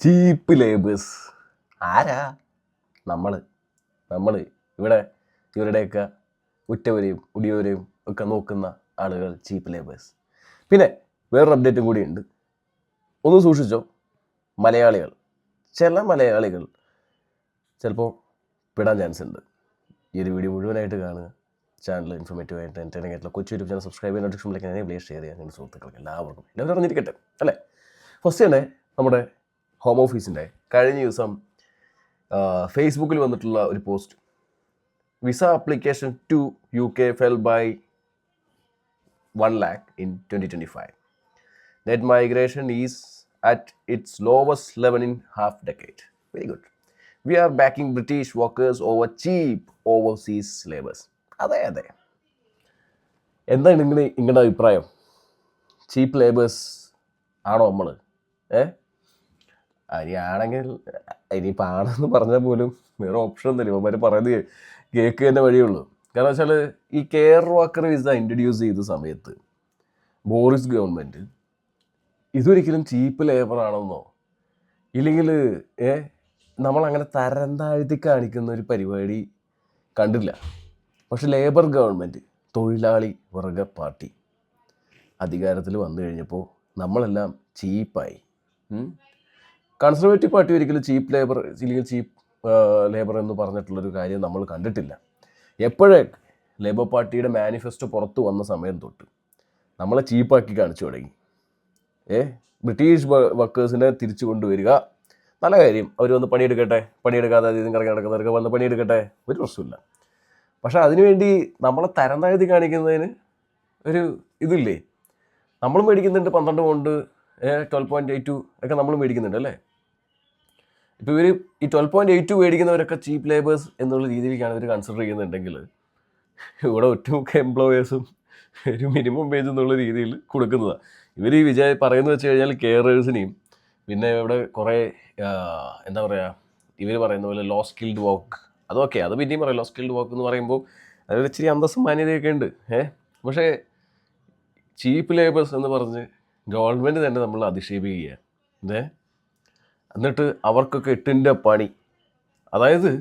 ചീപ്പ് labours ആരാ? നമ്മൾ ഇവിടെ ഇവരുടെയൊക്കെ ഉറ്റവരെയും ഉടിയവരെയും ഒക്കെ നോക്കുന്ന ആളുകൾ ചീപ്പ് ലേബേഴ്സ്. പിന്നെ വേറൊരു അപ്ഡേറ്റും കൂടിയുണ്ട്. ഒന്ന് സൂക്ഷിച്ചോ, ചില മലയാളികൾ ചിലപ്പോൾ പെടാൻ ചാൻസ് ഉണ്ട്. ഈ ഒരു വീഡിയോ മുഴുവനായിട്ട് കാണുക. ചാനൽ ഇൻഫോർമേറ്റീവ് ആയിട്ട് എൻ്റർടൈനിങ് ആയിട്ടുള്ള കൊച്ചു യൂട്യൂബ് ചാനൽ സബ്സ്ക്രൈബ് ചെയ്യാൻ നോട്ടിഫിക്കേഷൻ എനേബിൾ ഷെയർ ചെയ്യാൻ എൻ്റെ സുഹൃത്തുക്കൾക്ക് എല്ലാവരും അറിഞ്ഞിരിക്കട്ടെ അല്ലേ. ഫസ്റ്റ് തന്നെ നമ്മുടെ ഹോം ഓഫീസിൻ്റെ കഴിഞ്ഞ ദിവസം ഫേസ്ബുക്കിൽ വന്നിട്ടുള്ള ഒരു post, visa application to UK fell by 1 lakh in 2025. Net migration is at its lowest level in half decade. Very good. We are backing British workers over cheap overseas labours. അതെ എന്താണ് നിങ്ങളുടെ അഭിപ്രായം? ചീപ്പ് ലേബേഴ്സ് ആണോ നമ്മൾ? ഇനിയാണെങ്കിൽ ഇനിയിപ്പോൾ ആണെന്ന് പറഞ്ഞാൽ പോലും വേറെ ഓപ്ഷൻ ഒന്നുമില്ല. ഇവന്മാർ പറയുന്നത് കേക്ക് തന്നെ വഴിയുള്ളൂ. കാരണം വെച്ചാൽ ഈ കെയർ വർക്കർ വിസ ഇൻട്രൊഡ്യൂസ് ചെയ്ത സമയത്ത് ബോറിസ് ഗവൺമെൻറ് ഇതൊരിക്കലും ചീപ്പ് ലേബർ ആണെന്നോ ഇല്ലെങ്കിൽ നമ്മളങ്ങനെ തരം താഴ്ത്തി കാണിക്കുന്ന ഒരു പരിപാടി കണ്ടില്ല. പക്ഷെ ലേബർ ഗവൺമെൻറ്, തൊഴിലാളി വർഗ പാർട്ടി അധികാരത്തിൽ വന്നു കഴിഞ്ഞപ്പോൾ നമ്മളെല്ലാം ചീപ്പായി. കൺസർവേറ്റീവ് പാർട്ടി ഒരിക്കലും ചീപ്പ് ലേബർ ഇല്ലെങ്കിൽ ചീപ്പ് ലേബർ എന്ന് പറഞ്ഞിട്ടുള്ളൊരു കാര്യം നമ്മൾ കണ്ടിട്ടില്ല. എപ്പോഴേ ലേബർ പാർട്ടിയുടെ മാനിഫെസ്റ്റോ പുറത്തു വന്ന സമയം തൊട്ട് നമ്മളെ ചീപ്പാക്കി കാണിച്ചു തുടങ്ങി. ബ്രിട്ടീഷ് വർക്കേഴ്സിനെ തിരിച്ചു കൊണ്ടുവരിക, നല്ല കാര്യം, അവർ വന്ന് പണിയെടുക്കാതെ ഇതിന് കറങ്ങി നടക്കുന്നവർക്ക് വന്ന് പണിയെടുക്കട്ടെ, ഒരു പ്രശ്നമില്ല. പക്ഷെ അതിനുവേണ്ടി നമ്മളെ തരം താഴ്ത്തി കാണിക്കുന്നതിന് ഒരു ഇതില്ലേ. നമ്മൾ മേടിക്കുന്നുണ്ട് 12 പൗണ്ട് 12.82 ഒക്കെ നമ്മൾ മേടിക്കുന്നുണ്ട് അല്ലേ. ഇപ്പോൾ ഇവർ ഈ 12.82 മേടിക്കുന്നവരൊക്കെ ചീപ്പ് ലേബേഴ്സ് എന്നുള്ള രീതിയിലേക്കാണ് ഇവർ കൺസിഡർ ചെയ്യുന്നുണ്ടെങ്കിൽ ഇവിടെ ഒട്ടുമുക്ക എംപ്ലോയേഴ്സും ഒരു മിനിമം വേജ് എന്നുള്ള രീതിയിൽ കൊടുക്കുന്നതാണ്. ഇവർ ഈ പറയുന്നത് വെച്ച് കഴിഞ്ഞാൽ കെയറേഴ്സിനെയും പിന്നെ ഇവിടെ കുറേ എന്താ പറയുക, ഇവർ പറയുന്ന പോലെ ലോ സ്കിൽഡ് വർക്ക്, അതൊക്കെ അത് പിന്നെയും പറയാം. ലോ സ്കിൽഡ് വർക്ക് എന്ന് പറയുമ്പോൾ അതിൽ ഇച്ചിരി അന്തസ്സും മാന്യതയൊക്കെ ഉണ്ട്. പക്ഷേ ചീപ്പ് ലേബേഴ്സ് എന്ന് പറഞ്ഞ് ഗവൺമെൻറ് തന്നെ നമ്മൾ അധിക്ഷേപിക്കുക. എന്നിട്ട് അവർക്കൊക്കെ 8ൻ്റെ പണി. അതായത്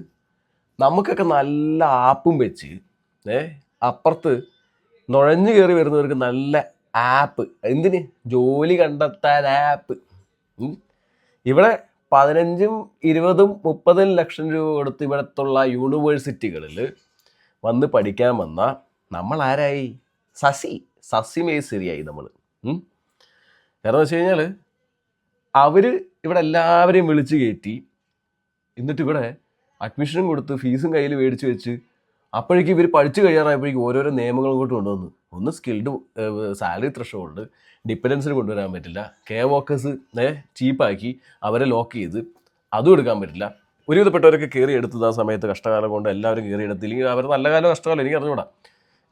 നമുക്കൊക്കെ നല്ല ആപ്പും വെച്ച് അപ്പുറത്ത് നുഴഞ്ഞു കയറി വരുന്നവർക്ക് നല്ല ആപ്പ്, എന്തിന്? ജോലി കണ്ടെത്താൻ ആപ്പ്. ഇവിടെ 15, 20, 30 ലക്ഷം രൂപ കൊടുത്ത് ഇവിടത്തുള്ള യൂണിവേഴ്സിറ്റികളിൽ വന്ന് പഠിക്കാൻ വന്ന നമ്മൾ ആരായി? സസി മേസരിയായി നമ്മൾ. കാരണം വെച്ച് കഴിഞ്ഞാൽ അവർ ഇവിടെ എല്ലാവരെയും വിളിച്ച് കയറ്റി, എന്നിട്ട് ഇവിടെ അഡ്മിഷനും കൊടുത്ത് ഫീസും കയ്യിൽ മേടിച്ച് വെച്ച് അപ്പോഴേക്കും ഇവർ പഠിച്ചു കഴിയാറായപ്പോഴേക്കും ഓരോരോ നിയമങ്ങൾ കൊണ്ട് കൊണ്ടുവന്നു. ഒന്ന് സ്കിൽഡ് സാലറി ത്രഷോൾഡ്, ഡിപ്പെൻഡൻസിന് കൊണ്ടുവരാൻ പറ്റില്ല, കെയർ വർക്കേഴ്സ് ചീപ്പാക്കി അവരെ ലോക്ക് ചെയ്ത് അതും എടുക്കാൻ പറ്റില്ല. ഒരുവിധപ്പെട്ടവരൊക്കെ കയറി എടുത്തത് ആ സമയത്ത് കഷ്ടകാലം കൊണ്ട് എല്ലാവരും കയറി എടുത്തില്ലെങ്കിൽ അവർ നല്ല കാലം കഷ്ടകാലം എനിക്ക് അറിഞ്ഞൂടാ.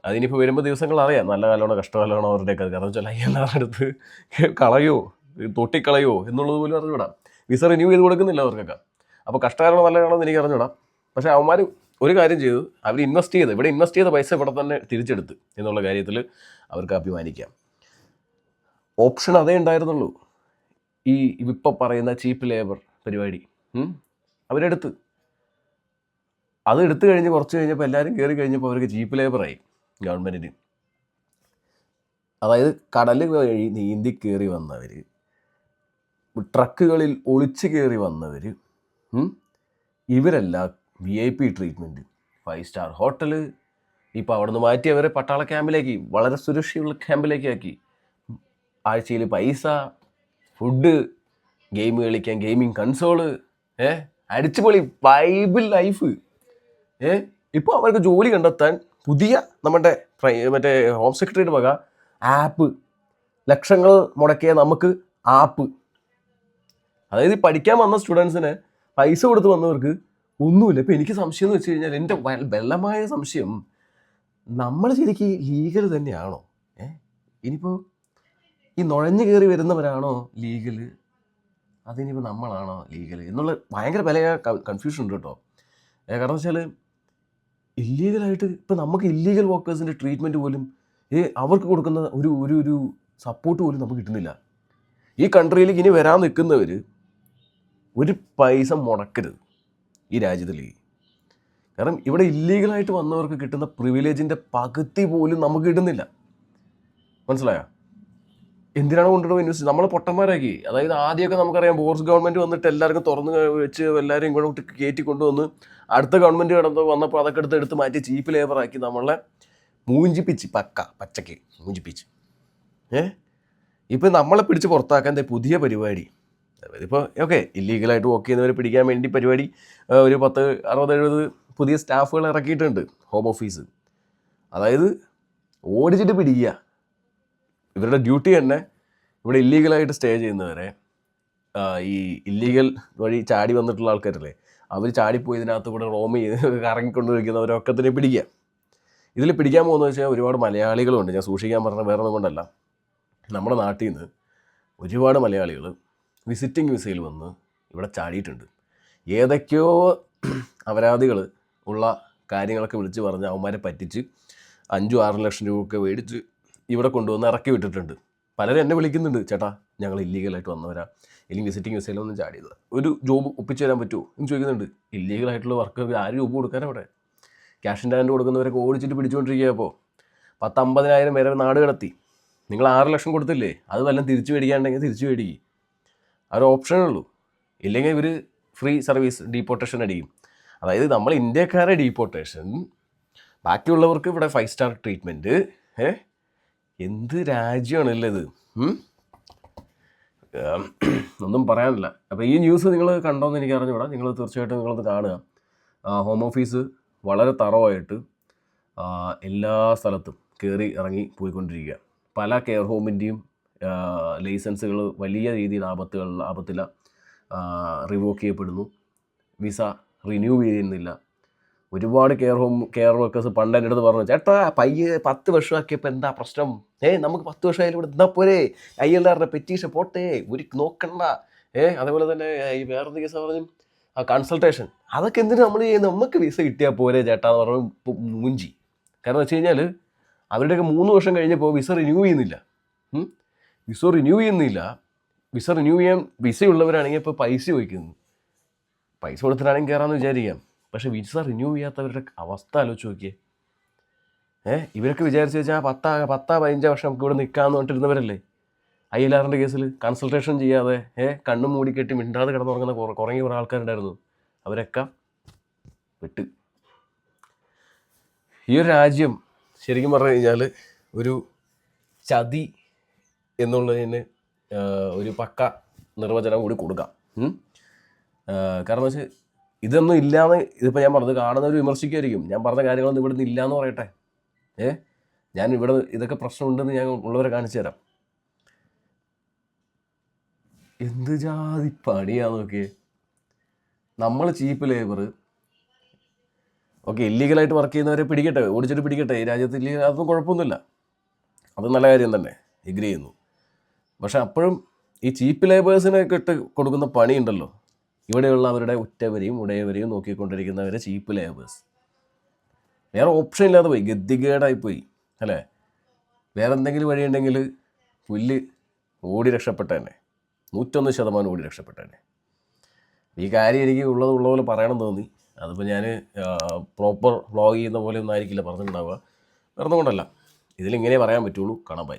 അതിനിപ്പോൾ വരുമ്പോൾ ദിവസങ്ങൾ അറിയാം നല്ല കാലമാണോ കഷ്ടകാലമാണോ അവരുടെയൊക്കെ. കാരണം വെച്ചാൽ എല്ലാവരുടെ അടുത്ത് കളയോ തൊട്ടിക്കളയോ എന്നുള്ളത് പോലും അറിഞ്ഞൂടാ. വിസ റിന്യൂ ചെയ്ത് കൊടുക്കുന്നില്ല അവർക്കൊക്കെ. അപ്പോൾ കഷ്ടകാലമാണോ നല്ല കാലമാണോ എന്ന് എനിക്ക് അറിഞ്ഞൂടാ. പക്ഷേ അവന്മാർ ഒരു കാര്യം ചെയ്തു, അവർ ഇവിടെ ഇൻവെസ്റ്റ് ചെയ്ത പൈസ ഇവിടെ തന്നെ തിരിച്ചെടുത്ത് എന്നുള്ള കാര്യത്തിൽ അവർക്ക് അഭിമാനിക്കാം. ഓപ്ഷൻ അതേ ഉണ്ടായിരുന്നുള്ളൂ. ഈ ഇപ്പോൾ പറയുന്ന ചീപ്പ് ലേബർ പരിപാടി അവരെടുത്ത് അത് എടുത്തു കഴിഞ്ഞ് കുറച്ച് കഴിഞ്ഞപ്പോൾ എല്ലാവരും കയറി കഴിഞ്ഞപ്പോൾ അവർക്ക് ചീപ്പ് ലേബറായി ഗവൺമെൻറ്റിന്. അതായത് കടൽ വഴി നീന്തി കയറി വന്നവർ, ട്രക്കുകളിൽ ഒളിച്ച് കയറി വന്നവർ, ഇവരെല്ലാം VIP ട്രീറ്റ്മെൻറ്റ്, 5 സ്റ്റാർ ഹോട്ടൽ. ഇപ്പോൾ അവിടെ നിന്ന് മാറ്റി അവരെ പട്ടാള ക്യാമ്പിലേക്ക്, വളരെ സുരക്ഷയുള്ള ക്യാമ്പിലേക്ക് ആക്കി. ആഴ്ചയിൽ പൈസ, ഫുഡ്, ഗെയിം കളിക്കാൻ ഗെയിമിങ് കൺസോള്, അടിച്ചുപൊളി വൈബിൾ ലൈഫ്. ഇപ്പോൾ അവർക്ക് ജോലി കണ്ടെത്താൻ പുതിയ നമ്മുടെ മറ്റേ ഹോം സെക്രട്ടറിയുടെ വക ആപ്പ്, ലക്ഷങ്ങൾ മുടക്കിയ നമുക്ക് ആപ്പ്. അതായത് പഠിക്കാൻ വന്ന സ്റ്റുഡൻസിന് പൈസ കൊടുത്ത് വന്നവർക്ക് ഒന്നുമില്ല. ഇപ്പം എനിക്ക് സംശയം എന്ന് വെച്ച് കഴിഞ്ഞാൽ, എൻ്റെ ബലമായ സംശയം, നമ്മൾ ശരിക്കും ലീഗൽ തന്നെയാണോ? ഇനിയിപ്പോൾ ഈ നുഴഞ്ഞു കയറി വരുന്നവരാണോ ലീഗല്, അതിനിപ്പോൾ നമ്മളാണോ ലീഗല് എന്നുള്ള ഭയങ്കര വില കൺഫ്യൂഷൻ ഉണ്ട് കേട്ടോ. കാരണം വെച്ചാൽ ഇല്ലീഗലായിട്ട് ഇപ്പം നമുക്ക് ഇല്ലീഗൽ വർക്കേഴ്സിൻ്റെ ട്രീറ്റ്മെൻറ്റ് പോലും അവർക്ക് കൊടുക്കുന്ന ഒരു സപ്പോർട്ട് പോലും നമുക്ക് കിട്ടുന്നില്ല. ഈ കൺട്രിയിലേക്ക് ഇനി വരാൻ നിൽക്കുന്നവർ ഒരു പൈസ മുടക്കരുത് ഈ രാജ്യത്തിലേക്ക്. കാരണം ഇവിടെ ഇല്ലീഗലായിട്ട് വന്നവർക്ക് കിട്ടുന്ന പ്രിവിലേജിൻ്റെ പകുതി പോലും നമുക്ക് കിട്ടുന്നില്ല. മനസ്സിലായോ? എന്തിനാണ് കൊണ്ടുപോയി ഇൻവെസ്റ്റ്? നമ്മളെ പൊട്ടന്മാരാക്കി. അതായത് ആദ്യമൊക്കെ നമുക്കറിയാം ബോർസ് ഗവൺമെൻറ് വന്നിട്ട് എല്ലാവർക്കും തുറന്ന് വെച്ച് എല്ലാവരും ഇങ്ങോട്ട് കയറ്റി കൊണ്ടുവന്ന് അടുത്ത ഗവൺമെൻറ് വന്നപ്പോൾ അതൊക്കെ എടുത്ത് മാറ്റി ചീപ്പ് ലേബറാക്കി നമ്മളെ മൂഞ്ചിപ്പിച്ച് പച്ചയ്ക്ക് മൂഞ്ചിപ്പിച്ച്. ഇപ്പം നമ്മളെ പിടിച്ച് പുറത്താക്കാൻ പുതിയ പരിപാടി. ഇപ്പോൾ ഓക്കെ ഇല്ലീഗലായിട്ട് വർക്ക് ചെയ്യുന്നവരെ പിടിക്കാൻ വേണ്ടി പരിപാടി ഒരു 60-70 പുതിയ സ്റ്റാഫുകൾ ഇറക്കിയിട്ടുണ്ട് ഹോം ഓഫീസ്. അതായത് ഓടിച്ചിട്ട് പിടിക്കുക. ഇവരുടെ ഡ്യൂട്ടി തന്നെ ഇവിടെ ഇല്ലീഗലായിട്ട് സ്റ്റേ ചെയ്യുന്നവരെ, ഈ ഇല്ലീഗൽ വഴി ചാടി വന്നിട്ടുള്ള ആൾക്കാരല്ലേ, അവർ ചാടിപ്പോയി ഇതിനകത്ത് കൂടെ റോം കറങ്ങിക്കൊണ്ടിരിക്കുന്നവരൊക്കെ തന്നെ പിടിക്കുക. ഇതിൽ പിടിക്കാൻ പോകുന്നത് വെച്ചാൽ ഒരുപാട് മലയാളികളുണ്ട്. ഞാൻ സൂക്ഷിക്കാൻ പറഞ്ഞ വേറെ ഒന്നും കൊണ്ടല്ല. നമ്മുടെ നാട്ടിൽ നിന്ന് ഒരുപാട് മലയാളികൾ വിസിറ്റിംഗ് വിസയിൽ വന്ന് ഇവിടെ ചാടിയിട്ടുണ്ട്. ഏതൊക്കെയോ അപരാധികൾ ഉള്ള കാര്യങ്ങളൊക്കെ വിളിച്ച് പറഞ്ഞ് അവന്മാരെ പറ്റിച്ച് 5-6 ലക്ഷം രൂപയൊക്കെ മേടിച്ച് ഇവിടെ കൊണ്ടുവന്ന് ഇറക്കി വിട്ടിട്ടുണ്ട്. പലരും എന്നെ വിളിക്കുന്നുണ്ട്, ചേട്ടാ ഞങ്ങൾ ഇല്ലീഗലായിട്ട് വന്നവരാ, അല്ലെങ്കിൽ വിസിറ്റിംഗ് വിസയിലൊന്നും ചാടിയത്, ഒരു ജോബ് ഒപ്പിച്ചു തരാൻ പറ്റുമോ എന്ന് ചോദിക്കുന്നുണ്ട്. ഇല്ലീഗലായിട്ടുള്ള വർക്കർക്ക് ആര് ജോബ് കൊടുക്കാൻ അവിടെ? ക്യാഷ് ഇൻ ഹാൻഡ് കൊടുക്കുന്നവരൊക്കെ ഓടിച്ചിട്ട് പിടിച്ചുകൊണ്ടിരിക്കുക. അപ്പോൾ 10-50,000 പേരെ നാട് കടത്തി. നിങ്ങൾ 6 ലക്ഷം കൊടുത്തില്ലേ, അത് വല്ലതും തിരിച്ചു മേടിക്കാണ്ടെങ്കിൽ തിരിച്ചു മേടിക്കും. ആ ഒരു ഓപ്ഷനേ ഉള്ളൂ. ഇല്ലെങ്കിൽ ഇവർ ഫ്രീ സർവീസ് ഡീപ്പോർട്ടേഷൻ അടിക്കും. അതായത് നമ്മൾ ഇന്ത്യക്കാരെ ഡീപ്പോർട്ടേഷൻ, ബാക്കിയുള്ളവർക്ക് ഇവിടെ 5 സ്റ്റാർ ട്രീറ്റ്മെൻറ്റ്. എന്ത് രാജ്യമാണല്ലേ ഇത്? ഒന്നും പറയാനില്ല. അപ്പോൾ ഈ ന്യൂസ് നിങ്ങൾ കണ്ടോയെന്ന് എനിക്ക് അറിഞ്ഞുകൂടാ. നിങ്ങൾ തീർച്ചയായിട്ടും നിങ്ങളത് കാണുക. ഹോം ഓഫീസ് വളരെ തറവായിട്ട് എല്ലാ സ്ഥലത്തും കയറി ഇറങ്ങി പോയിക്കൊണ്ടിരിക്കുക. പല കെയർ ഹോമിൻ്റെയും ലൈസൻസുകൾ വലിയ രീതിയിൽ ആപത്തില്ല റിവോക്ക് ചെയ്യപ്പെടുന്നു. വിസ റിന്യൂ ചെയ്യുന്നില്ല. ഒരുപാട് കെയർ വർക്കേഴ്സ് പണ്ട് എൻ്റെ അടുത്ത് പറഞ്ഞു, ചേട്ടാ 10 വർഷമാക്കിയപ്പോൾ എന്താ പ്രശ്നം? നമുക്ക് 10 വർഷമായാലും ഇവിടെ എന്താ പോരെ, ILR പെറ്റീഷൻ പോട്ടെ, ഒരു നോക്കണ്ട. അതേപോലെ തന്നെ ഈ വേറൊരു കേസ് പറഞ്ഞു കൺസൾട്ടേഷൻ, അതൊക്കെ എന്തിനാ നമ്മൾ ചെയ്യുന്നത്? നമുക്ക് വിസ കിട്ടിയാൽ പോരെ ചേട്ടാ എന്ന് പറഞ്ഞു മൂഞ്ചി. കാരണം വെച്ച് കഴിഞ്ഞാൽ അവരുടെയൊക്കെ 3 വർഷം കഴിഞ്ഞപ്പോൾ വിസ റിന്യൂ ചെയ്യുന്നില്ല. വിസ റിന്യൂ ചെയ്യാൻ വിസയുള്ളവരാണെങ്കിൽ ഇപ്പോൾ പൈസ ചോദിക്കുന്നു. പൈസ കൊടുത്തിട്ടാണെങ്കിൽ കയറാമെന്ന് വിചാരിക്കാം. പക്ഷേ വിസ റിന്യൂ ചെയ്യാത്തവരുടെ അവസ്ഥ ആലോചിച്ച് നോക്കിയേ. ഇവരൊക്കെ വിചാരിച്ച് വെച്ചാൽ 10-15 വർഷം നമുക്ക് ഇവിടെ നിൽക്കാമെന്ന് പറഞ്ഞിട്ടിരുന്നവരല്ലേ. ILRൻ്റെ കേസിൽ കൺസൾട്ടേഷൻ ചെയ്യാതെ കണ്ണും മൂടിക്കെട്ടി മിണ്ടാതെ കിടന്നുറങ്ങുന്ന കുറേ ആൾക്കാരുണ്ടായിരുന്നു. അവരൊക്കെ വിട്ട്. ഈ ഒരു രാജ്യം ശരിക്കും പറഞ്ഞു കഴിഞ്ഞാൽ ഒരു ചതി എന്നുള്ളതിന് ഒരു പക്ക നിർവചനം കൂടി കൊടുക്കാം. കാരണം വെച്ചാൽ ഇതൊന്നും ഇല്ലാന്ന്, ഇതിപ്പോൾ ഞാൻ പറഞ്ഞത് കാണുന്നവർ വിമർശിക്കുമായിരിക്കും. ഞാൻ പറഞ്ഞ കാര്യങ്ങളൊന്നും ഇവിടെ നിന്ന് ഇല്ലയെന്ന് പറയട്ടെ. ഞാൻ ഇവിടെ ഇതൊക്കെ പ്രശ്നമുണ്ടെന്ന് ഞാൻ ഉള്ളവരെ കാണിച്ചു തരാം. എന്ത് ജാതി പണിയാന്ന് നോക്കിയേ. നമ്മൾ ചീപ്പ് ലേബർ ഓക്കെ, ഇല്ലീഗലായിട്ട് വർക്ക് ചെയ്യുന്നവരെ പിടിക്കട്ടെ, ഓടിച്ചിട്ട് പിടിക്കട്ടെ. ഈ രാജ്യത്ത് ഇല്ലീഗൽ അതൊന്നും കുഴപ്പമൊന്നുമില്ല, അത് നല്ല കാര്യം തന്നെ, എഗ്രി ചെയ്യുന്നു. പക്ഷെ അപ്പോഴും ഈ ചീപ്പ് ലേബേഴ്സിനൊക്കെ ഇട്ട് കൊടുക്കുന്ന പണിയുണ്ടല്ലോ, ഇവിടെയുള്ള അവരുടെ ഉറ്റവരെയും ഉടയവരെയും നോക്കിക്കൊണ്ടിരിക്കുന്നവരെ ചീപ്പ് ലേബേഴ്സ്. വേറെ ഓപ്ഷൻ ഇല്ലാതെ പോയി, ഗതികേടായിപ്പോയി അല്ലേ. വേറെ എന്തെങ്കിലും വഴിയുണ്ടെങ്കിൽ പുല്ല് ഓടി രക്ഷപ്പെട്ടേനെ, 101% ഓടി രക്ഷപ്പെട്ടേനെ. ഈ കാര്യം എനിക്ക് ഉള്ളതുപോലെ പറയണം തോന്നി. അതിപ്പോൾ ഞാൻ പ്രോപ്പർ വ്ളോഗ് ചെയ്യുന്ന പോലെ ഒന്നും ആയിരിക്കില്ല പറഞ്ഞിട്ടുണ്ടാവുക. വേറെ ഒന്നും കൊണ്ടല്ല, ഇതിലിങ്ങനെ പറയാൻ പറ്റുള്ളൂ. കാണാൻ ബൈ.